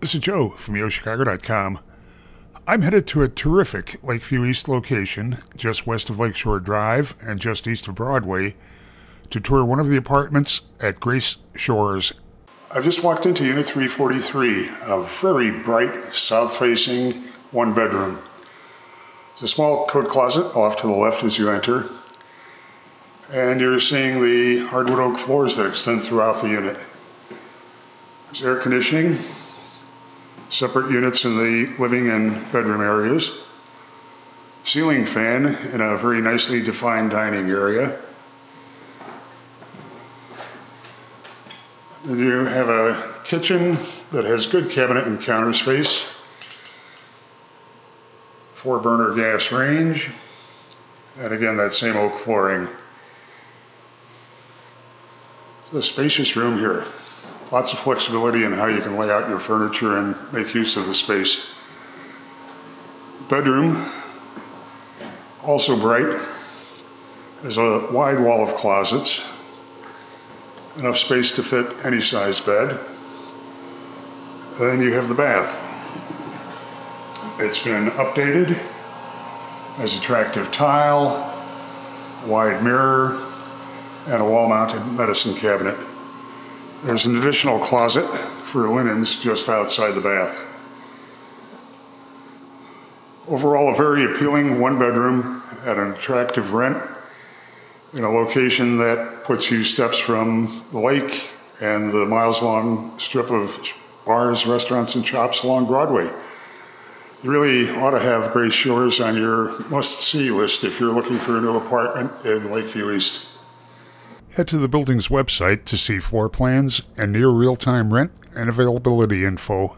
This is Joe from YoChicago.com. I'm headed to a terrific Lakeview East location just west of Lakeshore Drive and just east of Broadway to tour one of the apartments at Grace Shores. I've just walked into Unit 343, a very bright south-facing one-bedroom. It's a small coat closet off to the left as you enter, and you're seeing the hardwood oak floors that extend throughout the unit. There's air conditioning, separate units in the living and bedroom areas, ceiling fan in a very nicely defined dining area. Then you have a kitchen that has good cabinet and counter space, 4-burner gas range, and again that same oak flooring. It's a spacious room here. Lots of flexibility in how you can lay out your furniture and make use of the space. Bedroom, also bright. There's a wide wall of closets, enough space to fit any size bed. And then you have the bath. It's been updated, has attractive tile, wide mirror, and a wall-mounted medicine cabinet. There's an additional closet for linens just outside the bath. Overall, a very appealing one-bedroom at an attractive rent in a location that puts you steps from the lake and the miles-long strip of bars, restaurants, and shops along Broadway. You really ought to have Grace Shores on your must-see list if you're looking for a new apartment in Lakeview East. Head to the building's website to see floor plans and near real-time rent and availability info.